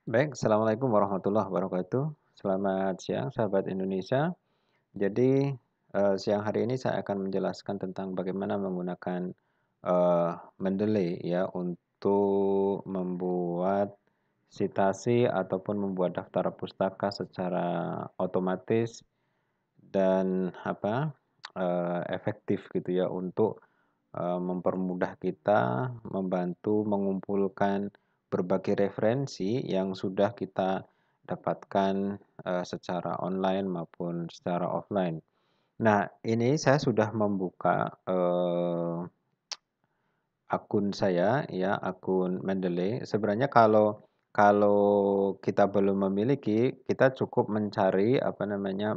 Baik, Assalamualaikum warahmatullahi wabarakatuh. Selamat siang, sahabat Indonesia. Jadi, siang hari ini saya akan menjelaskan tentang bagaimana menggunakan Mendeley ya untuk membuat citasi ataupun membuat daftar pustaka secara otomatis dan efektif gitu ya untuk mempermudah kita membantu mengumpulkan berbagai referensi yang sudah kita dapatkan secara online maupun secara offline. Nah, ini saya sudah membuka akun saya ya, akun Mendeley. Sebenarnya kalau kalau kita belum memiliki, kita cukup mencari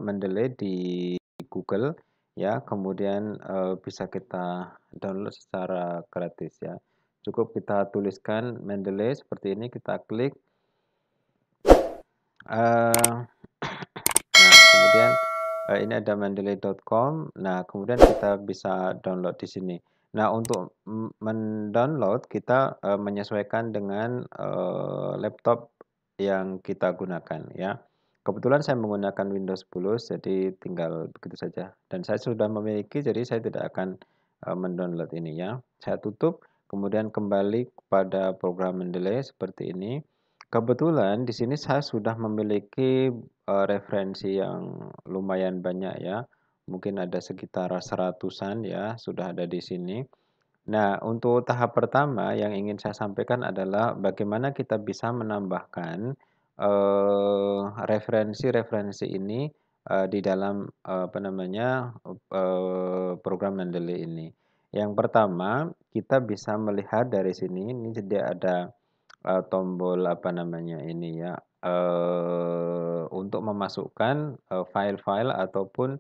Mendeley di Google ya, kemudian bisa kita download secara gratis ya. Cukup kita tuliskan Mendeley seperti ini, kita klik. eh, Nah, kemudian ini ada mendeley.com. Nah, kemudian kita bisa download di sini. Nah, untuk mendownload kita menyesuaikan dengan laptop yang kita gunakan ya. Kebetulan saya menggunakan Windows 10, jadi tinggal begitu saja. Dan saya sudah memiliki, jadi saya tidak akan mendownload ini ya. Saya tutup, kemudian kembali kepada program Mendeley seperti ini. Kebetulan di sini saya sudah memiliki referensi yang lumayan banyak ya, mungkin ada sekitar seratusan ya, sudah ada di sini. Nah, untuk tahap pertama yang ingin saya sampaikan adalah bagaimana kita bisa menambahkan referensi-referensi ini di dalam program Mendeley ini. Yang pertama, kita bisa melihat dari sini, ini jadi ada tombol untuk memasukkan file-file ataupun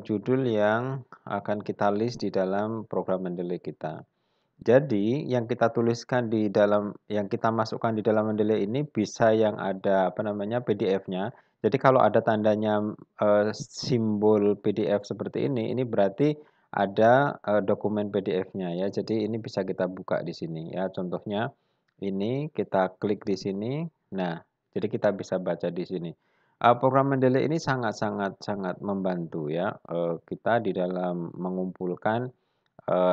judul yang akan kita list di dalam program Mendeley kita. Jadi yang kita tuliskan di dalam yang kita masukkan di dalam Mendeley ini bisa yang ada PDF-nya. Jadi kalau ada tandanya simbol PDF seperti ini berarti ada dokumen PDF-nya ya. Jadi ini bisa kita buka di sini ya. Contohnya ini kita klik di sini. Nah, jadi kita bisa baca di sini. Program Mendeley ini sangat-sangat sangat membantu ya kita di dalam mengumpulkan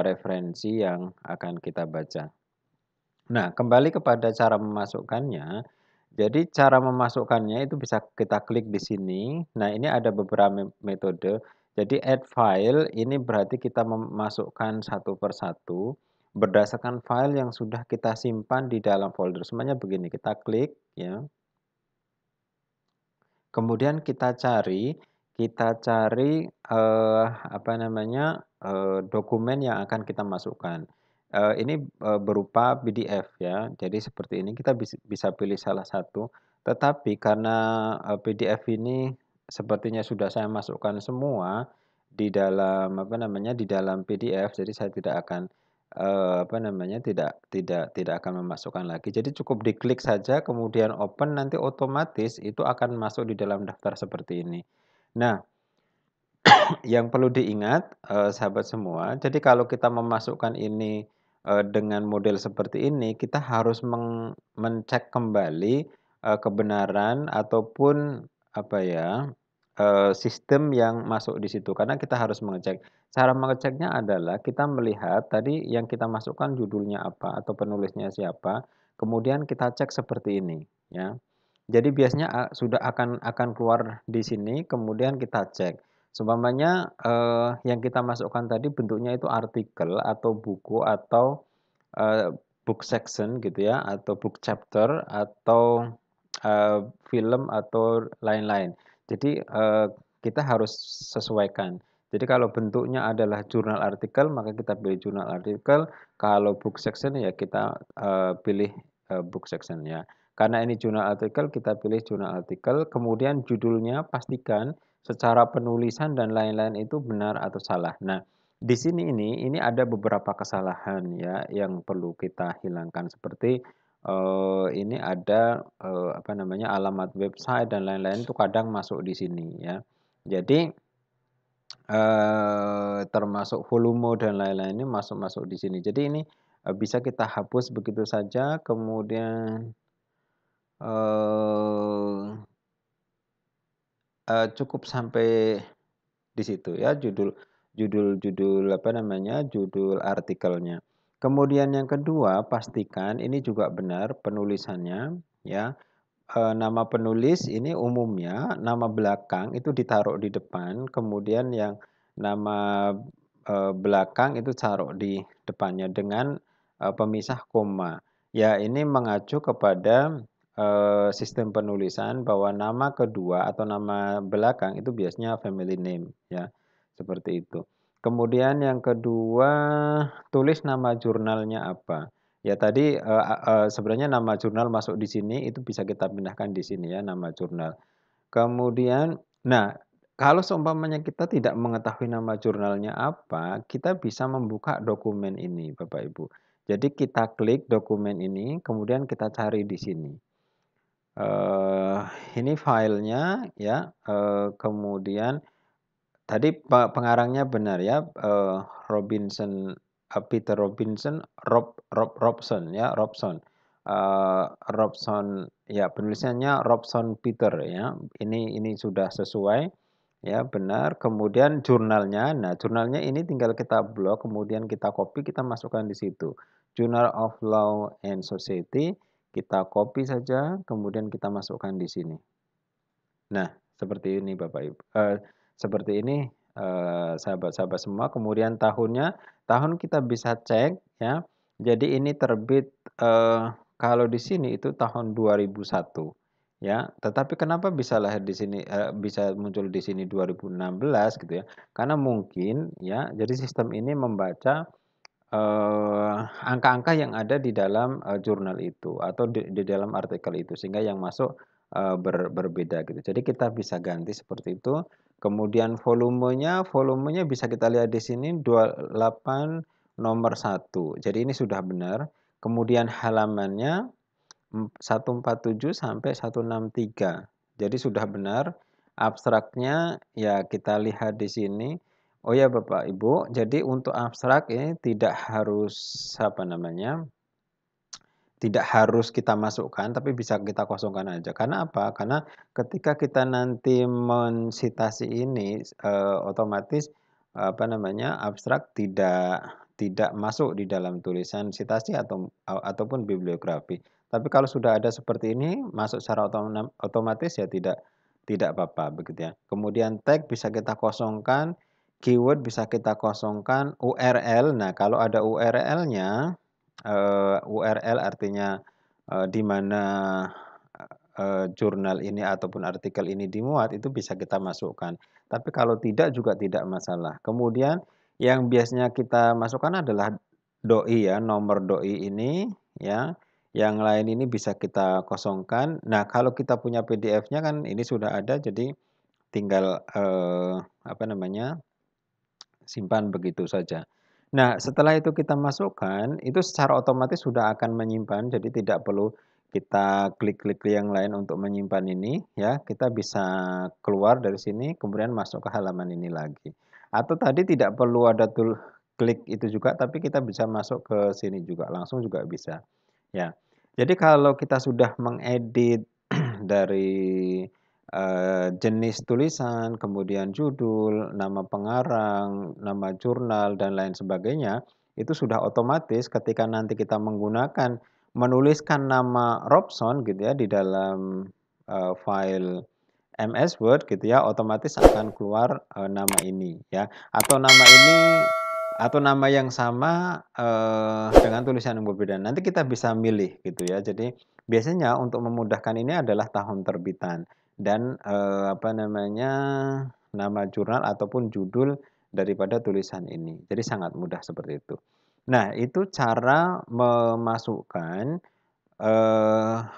referensi yang akan kita baca. Nah, kembali kepada cara memasukkannya. Jadi cara memasukkannya itu bisa kita klik di sini. Nah, ini ada beberapa metode. Jadi add file ini berarti kita memasukkan satu persatu berdasarkan file yang sudah kita simpan di dalam folder. Semuanya begini, kita klik ya. Kemudian kita cari dokumen yang akan kita masukkan. Ini berupa PDF ya. Jadi seperti ini kita bisa pilih salah satu. Tetapi karena PDF ini sepertinya sudah saya masukkan semua di dalam PDF, jadi saya tidak akan tidak akan memasukkan lagi. Jadi cukup diklik saja kemudian open, nanti otomatis itu akan masuk di dalam daftar seperti ini. Nah, yang perlu diingat, sahabat semua, jadi kalau kita memasukkan ini dengan model seperti ini, kita harus mencek kembali kebenaran ataupun sistem yang masuk di situ, karena kita harus mengecek. Cara mengeceknya adalah kita melihat tadi yang kita masukkan judulnya apa atau penulisnya siapa, kemudian kita cek seperti ini ya. Jadi biasanya sudah akan keluar di sini, kemudian kita cek. Seumpamanya yang kita masukkan tadi bentuknya itu artikel atau buku atau book section gitu ya, atau book chapter atau film atau lain-lain. Jadi kita harus sesuaikan. Jadi kalau bentuknya adalah jurnal artikel, maka kita pilih jurnal artikel. Kalau book section ya kita pilih book section ya. Karena ini jurnal artikel, kita pilih jurnal artikel. Kemudian judulnya pastikan secara penulisan dan lain-lain itu benar atau salah. Nah, di sini ini ada beberapa kesalahan ya yang perlu kita hilangkan, seperti ini ada alamat website dan lain-lain itu kadang masuk di sini ya. Jadi termasuk volume dan lain-lain ini masuk di sini. Jadi ini bisa kita hapus begitu saja. Kemudian eee cukup sampai di situ ya, judul apa namanya, judul artikelnya. Kemudian yang kedua, pastikan ini juga benar penulisannya ya. Nama penulis ini umumnya nama belakang itu ditaruh di depan, kemudian yang nama, belakang itu taruh di depannya dengan, pemisah koma. Ya ini mengacu kepada, sistem penulisan bahwa nama kedua atau nama belakang itu biasanya family name ya, seperti itu. Kemudian yang kedua, tulis nama jurnalnya apa. Ya tadi, sebenarnya nama jurnal masuk di sini, itu bisa kita pindahkan di sini ya, nama jurnal. Kemudian nah, kalau seumpamanya kita tidak mengetahui nama jurnalnya apa, kita bisa membuka dokumen ini, Bapak Ibu. Jadi kita klik dokumen ini, kemudian kita cari di sini. Eee, ini filenya ya, kemudian tadi pengarangnya benar ya, Robinson, Peter Robinson, Robson ya, Robson. Robson ya penulisannya Robson Peter ya. Ini sudah sesuai ya, benar. Kemudian jurnalnya, nah jurnalnya ini tinggal kita blok, kemudian kita copy, kita masukkan di situ. Journal of Law and Society, kita copy saja, kemudian kita masukkan di sini. Nah, seperti ini Bapak Ibu, seperti ini, sahabat-sahabat semua. Kemudian tahun kita bisa cek ya. Jadi ini terbit, kalau di sini itu tahun 2001 ya. Tetapi kenapa bisa lahir di sini, bisa muncul di sini 2016 gitu ya. Karena mungkin ya, jadi sistem ini membaca angka-angka yang ada di dalam, jurnal itu atau di dalam artikel itu sehingga yang masuk, berbeda gitu. Jadi kita bisa ganti seperti itu. Kemudian volumenya bisa kita lihat di sini 28 nomor 1. Jadi ini sudah benar. Kemudian halamannya 147 sampai 163. Jadi sudah benar. Abstraknya ya kita lihat di sini. Oh ya Bapak Ibu, jadi untuk abstrak ini tidak harus apa namanya, tidak harus kita masukkan, tapi bisa kita kosongkan aja. Karena apa? Karena ketika kita nanti mensitasi ini, otomatis apa namanya, abstrak tidak masuk di dalam tulisan sitasi ataupun bibliografi. Tapi kalau sudah ada seperti ini, masuk secara otomatis ya tidak apa-apa begitu ya. Kemudian tag bisa kita kosongkan, keyword bisa kita kosongkan, URL. Nah, kalau ada URL-nya, URL artinya, di mana, jurnal ini ataupun artikel ini dimuat, itu bisa kita masukkan. Tapi kalau tidak juga tidak masalah. Kemudian yang biasanya kita masukkan adalah doi ya, nomor doi ini ya, yang lain ini bisa kita kosongkan. Nah, kalau kita punya PDF-nya kan ini sudah ada, jadi tinggal, apa namanya, simpan begitu saja. Nah, setelah itu kita masukkan, itu secara otomatis sudah akan menyimpan, jadi tidak perlu kita klik-klik yang lain untuk menyimpan ini ya. Kita bisa keluar dari sini, kemudian masuk ke halaman ini lagi. Atau tadi tidak perlu ada klik itu juga, tapi kita bisa masuk ke sini juga, langsung juga bisa. Ya. Jadi kalau kita sudah mengedit dari, jenis tulisan, kemudian judul, nama pengarang, nama jurnal, dan lain sebagainya, itu sudah otomatis ketika nanti kita menggunakan menuliskan nama Robson gitu ya di dalam, file MS Word gitu ya, otomatis akan keluar, nama ini ya, atau nama yang sama, dengan tulisan yang berbeda. Nanti kita bisa milih gitu ya. Jadi biasanya untuk memudahkan ini adalah tahun terbitan dan, apa namanya, nama jurnal ataupun judul daripada tulisan ini. Jadi sangat mudah seperti itu. Nah, itu cara memasukkan,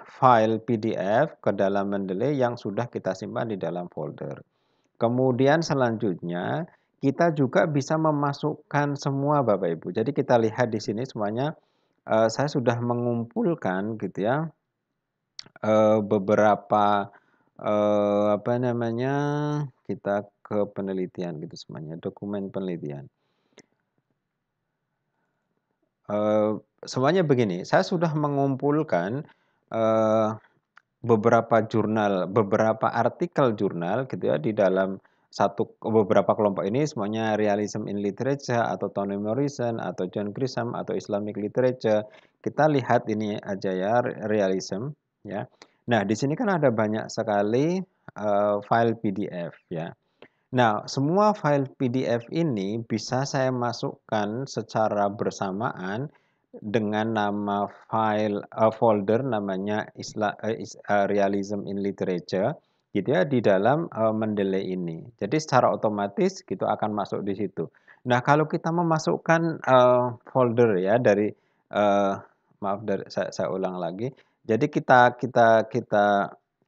file PDF ke dalam Mendeley yang sudah kita simpan di dalam folder. Kemudian selanjutnya, kita juga bisa memasukkan semua Bapak Ibu. Jadi kita lihat di sini semuanya, saya sudah mengumpulkan gitu ya, beberapa, apa namanya, kita ke penelitian gitu semuanya, dokumen penelitian. Semuanya begini, saya sudah mengumpulkan, beberapa jurnal, beberapa artikel jurnal gitu ya di dalam beberapa kelompok ini semuanya Realism in Literature atau Toni Morrison atau John Grisham atau Islamic Literature. Kita lihat ini aja ya realism ya. Nah, di sini kan ada banyak sekali file PDF ya. Nah, semua file PDF ini bisa saya masukkan secara bersamaan dengan nama folder namanya Realism in Literature gitu ya di dalam Mendeley ini. Jadi secara otomatis gitu akan masuk di situ. Nah, kalau kita memasukkan folder ya dari eh, maaf saya ulang lagi. Jadi kita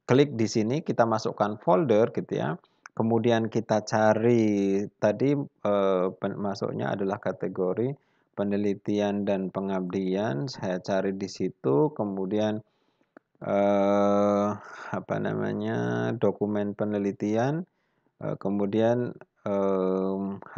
klik di sini, kita masukkan folder gitu ya. Kemudian kita cari tadi masuknya adalah kategori penelitian dan pengabdian. Saya cari di situ, kemudian eh, apa namanya dokumen penelitian, kemudian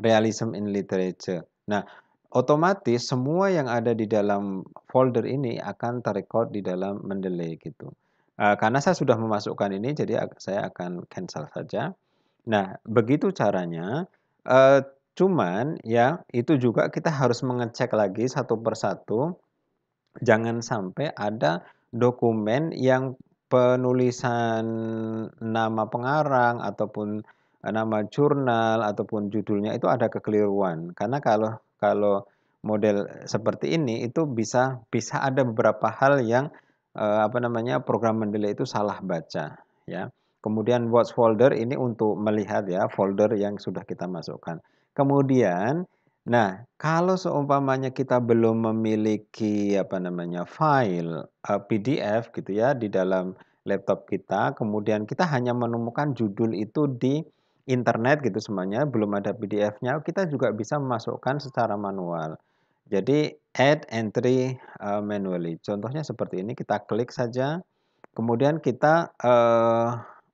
realism in literature. Nah, otomatis semua yang ada di dalam folder ini akan terrecord di dalam Mendeley gitu. Karena saya sudah memasukkan ini, jadi saya akan cancel saja. Nah, begitu caranya, cuman ya itu juga kita harus mengecek lagi satu persatu, jangan sampai ada dokumen yang penulisan nama pengarang ataupun nama jurnal ataupun judulnya itu ada kekeliruan. Karena kalau kalau model seperti ini itu bisa bisa ada beberapa hal yang apa namanya program Mendeley itu salah baca ya. Kemudian watch folder ini untuk melihat ya folder yang sudah kita masukkan. Kemudian, nah kalau seumpamanya kita belum memiliki apa namanya file PDF gitu ya di dalam laptop kita, kemudian kita hanya menemukan judul itu di internet gitu semuanya, belum ada PDF-nya, kita juga bisa memasukkan secara manual. Jadi add entry manually. Contohnya seperti ini, kita klik saja, kemudian kita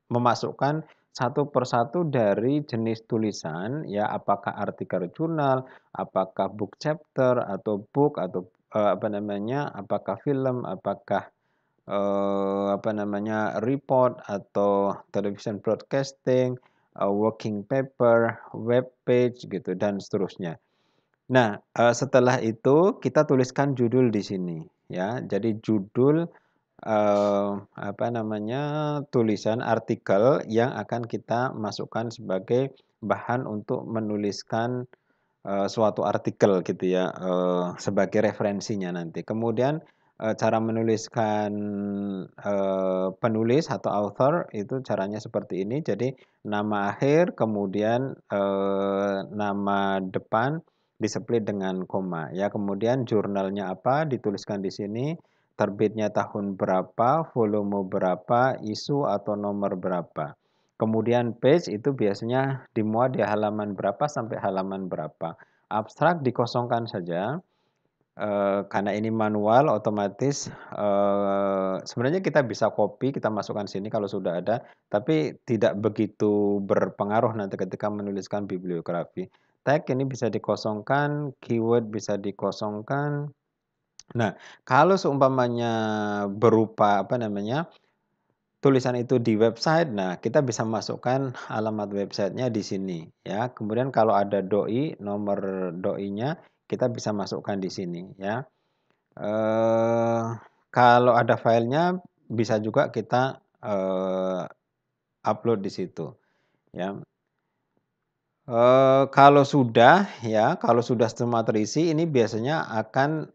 memasukkan satu persatu dari jenis tulisan, ya apakah artikel jurnal, apakah book chapter atau book atau apa namanya, apakah film, apakah apa namanya report atau television broadcasting, working paper, web page gitu dan seterusnya. Nah, setelah itu kita tuliskan judul di sini ya. Jadi judul apa namanya, tulisan artikel yang akan kita masukkan sebagai bahan untuk menuliskan suatu artikel gitu ya, sebagai referensinya nanti. Kemudian, cara menuliskan, penulis atau author itu caranya seperti ini. Jadi nama akhir, kemudian, nama depan di-split dengan koma ya. Kemudian jurnalnya apa, dituliskan di sini, terbitnya tahun berapa, volume berapa, isu atau nomor berapa. Kemudian page itu biasanya dimuat di halaman berapa sampai halaman berapa. Abstrak dikosongkan saja, karena ini manual otomatis, sebenarnya kita bisa copy, kita masukkan sini kalau sudah ada, tapi tidak begitu berpengaruh nanti ketika menuliskan bibliografi. Tag ini bisa dikosongkan, keyword bisa dikosongkan. Nah, kalau seumpamanya berupa apa namanya, tulisan itu di website, nah kita bisa masukkan alamat websitenya di sini ya. Kemudian kalau ada doi, nomor doi-nya kita bisa masukkan di sini ya. Eee, kalau ada filenya bisa juga kita, upload di situ ya. Kalau sudah semua terisi, ini biasanya akan,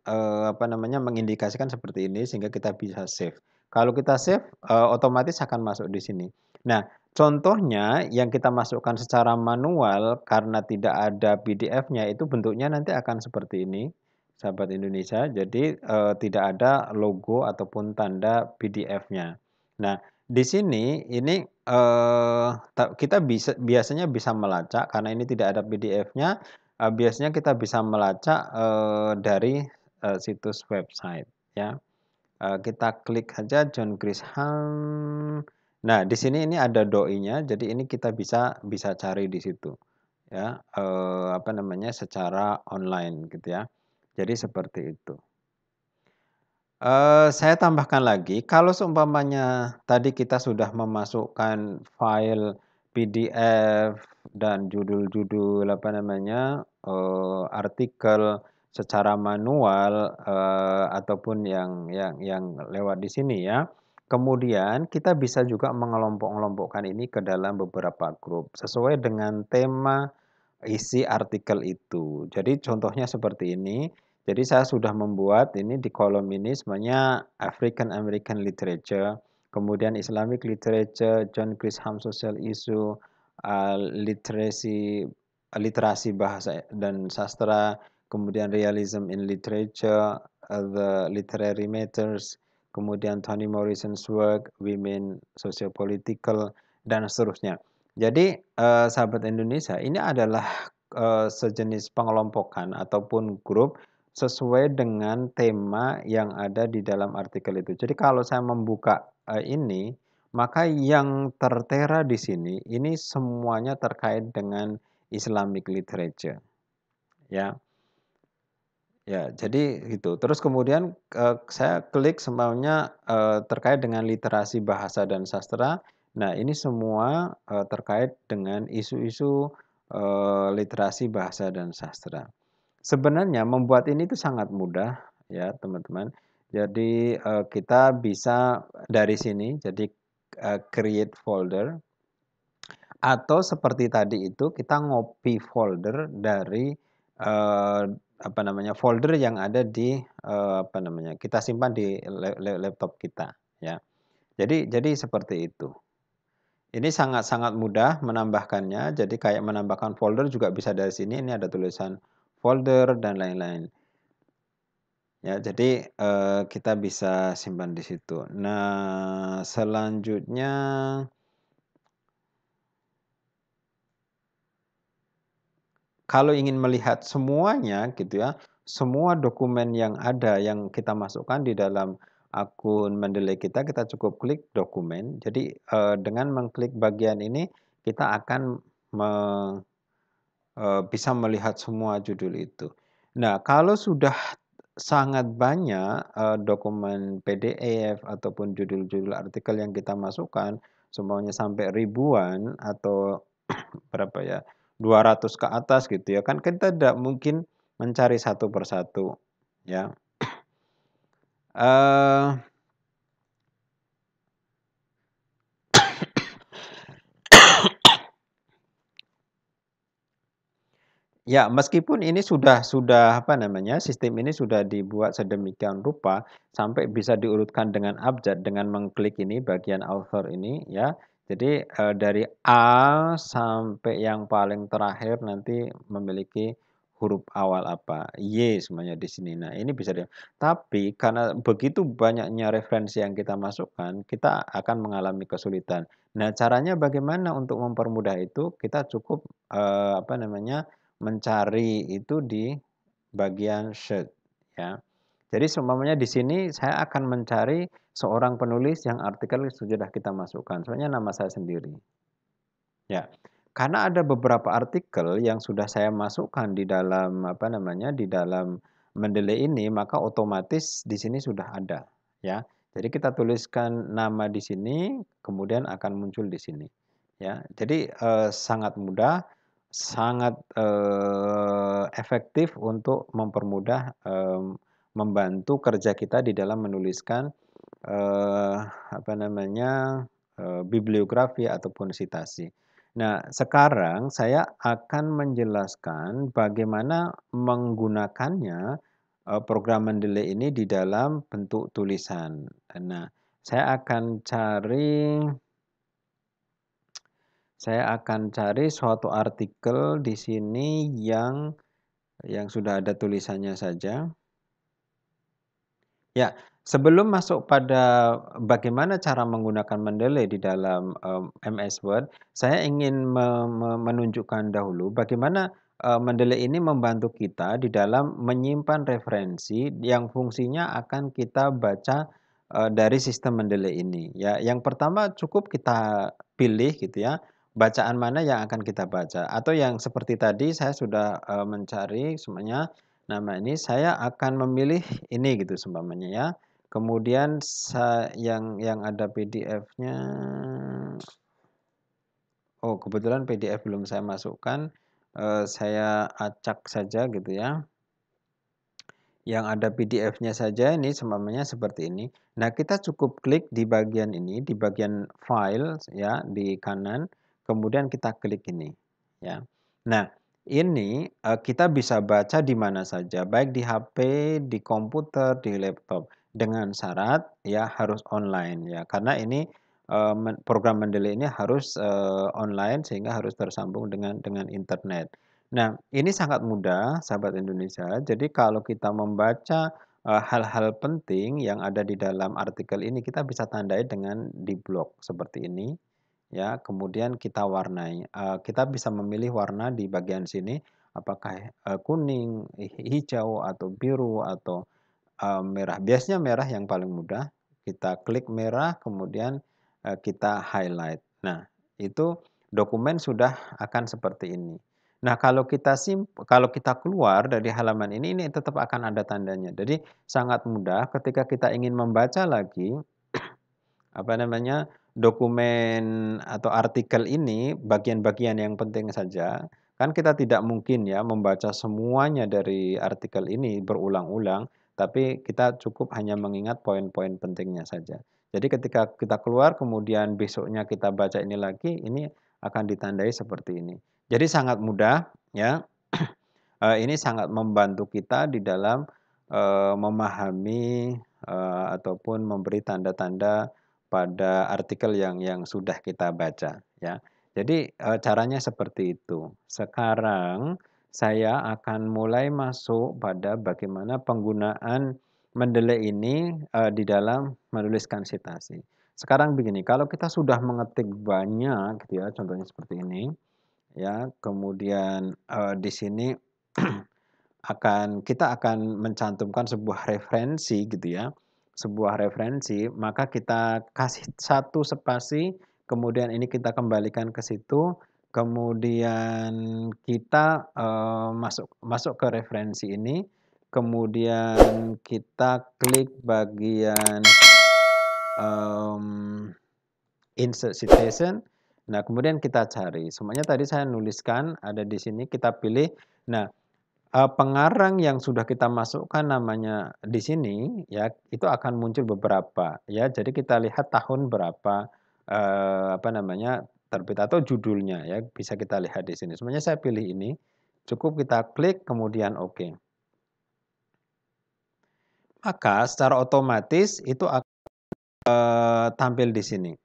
apa namanya, mengindikasikan seperti ini sehingga kita bisa save. Kalau kita save, otomatis akan masuk di sini. Nah, contohnya yang kita masukkan secara manual karena tidak ada PDF-nya itu bentuknya nanti akan seperti ini, sahabat Indonesia. Jadi, tidak ada logo ataupun tanda PDF-nya. Nah, di sini ini, kita biasanya bisa melacak karena ini tidak ada PDF-nya, biasanya kita bisa melacak, dari, situs website ya. Kita klik aja John Grisham. Nah, di sini ini ada doi-nya, jadi ini kita bisa bisa cari di situ ya, apa namanya, secara online gitu ya. Jadi seperti itu. Saya tambahkan lagi, kalau seumpamanya tadi kita sudah memasukkan file PDF dan judul-judul, apa namanya, artikel secara manual, ataupun yang lewat di sini ya. Kemudian kita bisa juga mengelompok-kelompokkan ini ke dalam beberapa grup, sesuai dengan tema isi artikel itu. Jadi contohnya seperti ini. Jadi saya sudah membuat ini di kolom ini semuanya African American Literature, kemudian Islamic Literature, John Grisham Social Issue, literasi bahasa dan sastra, kemudian Realism in Literature, The Literary Matters, kemudian Toni Morrison's work, Women Sociopolitical, dan seterusnya. Jadi, sahabat Indonesia, ini adalah, sejenis pengelompokan ataupun grup sesuai dengan tema yang ada di dalam artikel itu. Jadi kalau saya membuka, ini, maka yang tertera di sini, ini semuanya terkait dengan Islamic literature, ya. Ya, jadi gitu. Terus kemudian, saya klik seumpamanya, terkait dengan literasi bahasa dan sastra. Nah, ini semua, terkait dengan isu-isu, literasi bahasa dan sastra. Sebenarnya membuat ini tuh sangat mudah ya, teman-teman. Jadi, kita bisa dari sini, jadi, create folder, atau seperti tadi itu kita ngopi folder dari, apa namanya, folder yang ada di, apa namanya, kita simpan di laptop kita, ya. Jadi seperti itu. Ini sangat-sangat mudah menambahkannya, jadi kayak menambahkan folder juga bisa dari sini, ini ada tulisan folder dan lain-lain. Ya, jadi, kita bisa simpan di situ. Nah, selanjutnya kalau ingin melihat semuanya gitu ya, semua dokumen yang ada yang kita masukkan di dalam akun Mendeley kita, kita cukup klik dokumen. Jadi, dengan mengklik bagian ini kita akan me bisa melihat semua judul itu. Nah, kalau sudah sangat banyak, dokumen PDF ataupun judul-judul artikel yang kita masukkan, semuanya sampai ribuan atau berapa ya, 200 ke atas gitu ya, kan kita tidak mungkin mencari satu persatu ya. Eee, ya meskipun ini sudah apa namanya, sistem ini sudah dibuat sedemikian rupa sampai bisa diurutkan dengan abjad dengan mengklik ini bagian author ini ya. Jadi, dari A sampai yang paling terakhir nanti memiliki huruf awal apa, Y semuanya di sini. Nah, ini bisa tapi karena begitu banyaknya referensi yang kita masukkan, kita akan mengalami kesulitan. Nah, caranya bagaimana untuk mempermudah itu? Kita cukup, apa namanya, mencari itu di bagian search ya. Jadi seumpamanya di sini saya akan mencari seorang penulis yang artikel sudah kita masukkan, soalnya nama saya sendiri. Ya, karena ada beberapa artikel yang sudah saya masukkan di dalam, apa namanya, di dalam Mendeley ini, maka otomatis di sini sudah ada, ya. Jadi kita tuliskan nama di sini, kemudian akan muncul di sini, ya. Jadi, sangat mudah, sangat, efektif untuk mempermudah, membantu kerja kita di dalam menuliskan, apa namanya, bibliografi ataupun sitasi. Nah, sekarang saya akan menjelaskan bagaimana menggunakannya, program Mendeley ini di dalam bentuk tulisan. Nah, saya akan cari suatu artikel di sini yang sudah ada tulisannya saja. Ya, sebelum masuk pada bagaimana cara menggunakan Mendeley di dalam, MS Word, saya ingin menunjukkan dahulu bagaimana, Mendeley ini membantu kita di dalam menyimpan referensi yang fungsinya akan kita baca, dari sistem Mendeley ini, ya. Yang pertama cukup kita pilih gitu ya, bacaan mana yang akan kita baca, atau yang seperti tadi saya sudah, mencari semuanya. Nama ini saya akan memilih ini gitu seumpamanya ya. Kemudian yang ada PDF-nya, oh kebetulan PDF belum saya masukkan, saya acak saja gitu ya. Yang ada PDF-nya saja ini seumpamanya seperti ini. Nah, kita cukup klik di bagian ini, di bagian file ya, di kanan, kemudian kita klik ini, ya. Nah, ini kita bisa baca di mana saja, baik di HP, di komputer, di laptop, dengan syarat ya harus online ya. Karena ini program Mendeley ini harus online sehingga harus tersambung dengan internet. Nah, ini sangat mudah sahabat Indonesia. Jadi kalau kita membaca, hal-hal penting yang ada di dalam artikel ini, kita bisa tandai dengan di blok seperti ini, ya. Kemudian kita warnai, kita bisa memilih warna di bagian sini, apakah, kuning, hijau, atau biru, atau, merah. Biasanya merah yang paling mudah, kita klik merah, kemudian, kita highlight. Nah, itu dokumen sudah akan seperti ini. Nah, kalau kita keluar dari halaman ini tetap akan ada tandanya. Jadi sangat mudah ketika kita ingin membaca lagi, apa namanya, dokumen atau artikel ini, bagian-bagian yang penting saja, kan kita tidak mungkin ya membaca semuanya dari artikel ini berulang-ulang, tapi kita cukup hanya mengingat poin-poin pentingnya saja. Jadi ketika kita keluar kemudian besoknya kita baca ini lagi, ini akan ditandai seperti ini. Jadi sangat mudah ya. Ini sangat membantu kita di dalam, memahami, ataupun memberi tanda-tanda pada artikel yang sudah kita baca, ya. Jadi, caranya seperti itu. Sekarang saya akan mulai masuk pada bagaimana penggunaan Mendeley ini, di dalam menuliskan sitasi. Sekarang begini, kalau kita sudah mengetik banyak gitu ya, contohnya seperti ini, ya, kemudian, di sini kita akan mencantumkan sebuah referensi gitu ya, sebuah referensi, maka kita kasih satu spasi, kemudian ini kita kembalikan ke situ, kemudian kita, masuk masuk ke referensi ini, kemudian kita klik bagian, mmm, insert citation. Nah, kemudian kita cari, semuanya tadi saya nuliskan ada di sini, kita pilih. Nah, pengarang yang sudah kita masukkan namanya di sini ya, itu akan muncul beberapa ya. Jadi kita lihat tahun berapa, apa namanya, terbit atau judulnya ya, bisa kita lihat di sini. Sebenarnya saya pilih ini, cukup kita klik kemudian oke. Maka secara otomatis itu akan tampil di sini.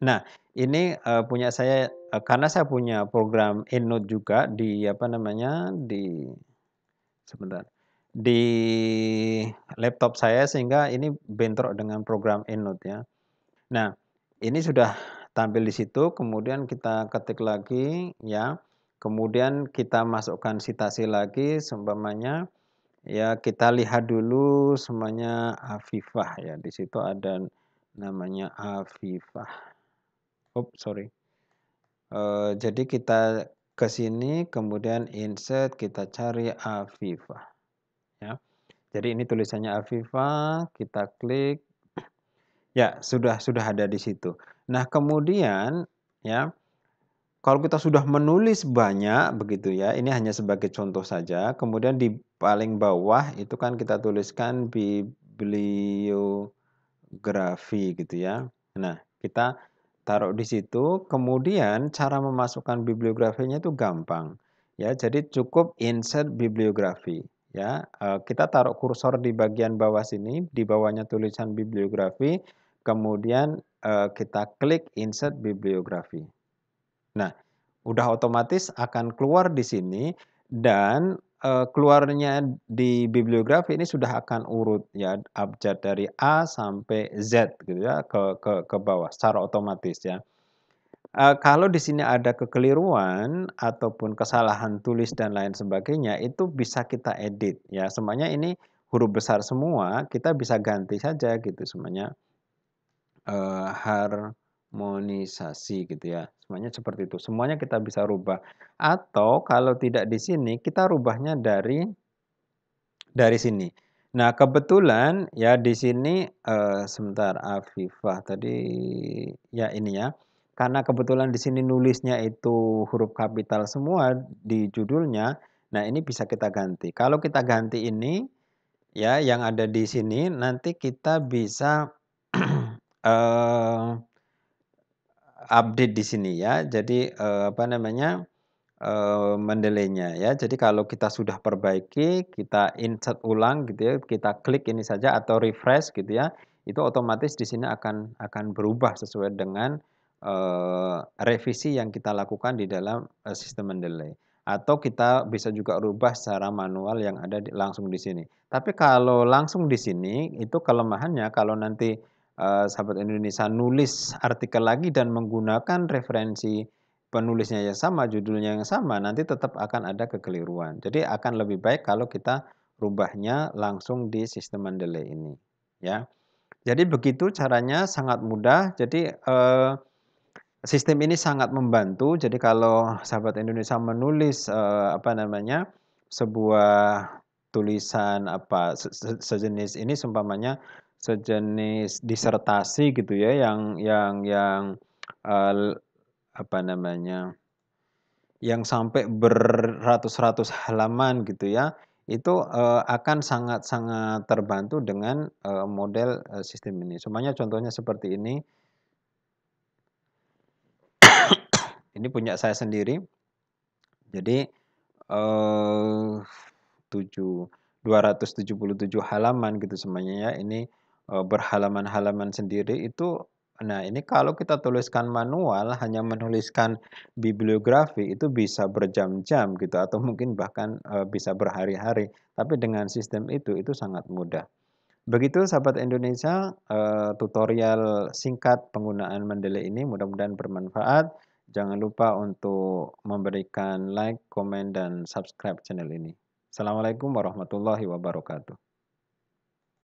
Nah, ini, punya saya, karena saya punya program EndNote juga di apa namanya, sebentar, di laptop saya sehingga ini bentrok dengan program EndNote ya. Nah, ini sudah tampil di situ, kemudian kita ketik lagi ya, kemudian kita masukkan sitasi lagi seumpamanya, ya kita lihat dulu semuanya Afifah ya, di situ ada namanya Afifah. Sorry. Jadi kita ke sini kemudian insert, kita cari Afifah ya. Jadi ini tulisannya Afifah, kita klik, ya sudah ada di situ. Nah kemudian ya, kalau kita sudah menulis banyak begitu ya, ini hanya sebagai contoh saja, kemudian di paling bawah itu kan kita tuliskan bibliografi gitu ya. Nah, kita taruh di situ, kemudian cara memasukkan bibliografinya itu gampang. Ya, jadi cukup insert bibliografi ya. Kita taruh kursor di bagian bawah sini, di bawahnya tulisan bibliografi, kemudian kita klik insert bibliografi. Nah, udah otomatis akan keluar di sini dan, keluarnya di bibliografi ini sudah akan urut ya, abjad dari A sampai Z gitu ya, ke bawah secara otomatis ya. Kalau di sini ada kekeliruan ataupun kesalahan tulis dan lain sebagainya, itu bisa kita edit ya. Semuanya ini huruf besar semua, kita bisa ganti saja gitu semuanya. Harmonisasi gitu ya, semuanya seperti itu, semuanya kita bisa rubah. Atau kalau tidak di sini, kita rubahnya dari sini. Nah, kebetulan ya di sini, sebentar Afifah tadi ya ini ya, karena kebetulan di sini nulisnya itu huruf kapital semua di judulnya, nah ini bisa kita ganti. Kalau kita ganti ini ya yang ada di sini nanti kita bisa, eee, update di sini ya. Jadi, apa namanya, Mendeley-nya ya. Jadi kalau kita sudah perbaiki, kita insert ulang gitu ya, kita klik ini saja atau refresh gitu ya, itu otomatis di sini akan berubah sesuai dengan, revisi yang kita lakukan di dalam, sistem Mendeley. Atau kita bisa juga rubah secara manual yang ada langsung di sini. Tapi kalau langsung di sini, itu kelemahannya kalau nanti, sahabat Indonesia nulis artikel lagi dan menggunakan referensi penulisnya yang sama, judulnya yang sama, nanti tetap akan ada kekeliruan. Jadi akan lebih baik kalau kita rubahnya langsung di sistem Mendeley ini, ya. Jadi begitu caranya, sangat mudah. Jadi, sistem ini sangat membantu. Jadi kalau sahabat Indonesia menulis, apa namanya, sebuah tulisan apa, sejenis ini seumpamanya sejenis disertasi gitu ya, yang, apa namanya, yang sampai beratus-ratus halaman gitu ya, itu, akan sangat-sangat terbantu dengan, model, sistem ini. Semuanya contohnya seperti ini punya saya sendiri. Jadi, eee, 277 halaman gitu semuanya ya, ini, berhalaman-halaman sendiri itu. Nah, ini kalau kita tuliskan manual, hanya menuliskan bibliografi, itu bisa berjam-jam gitu atau mungkin bahkan, bisa berhari-hari. Tapi dengan sistem itu sangat mudah. Begitu sahabat Indonesia, tutorial singkat penggunaan Mendeley ini mudah-mudahan bermanfaat. Jangan lupa untuk memberikan like, komen, dan subscribe channel ini. Assalamualaikum warahmatullahi wabarakatuh.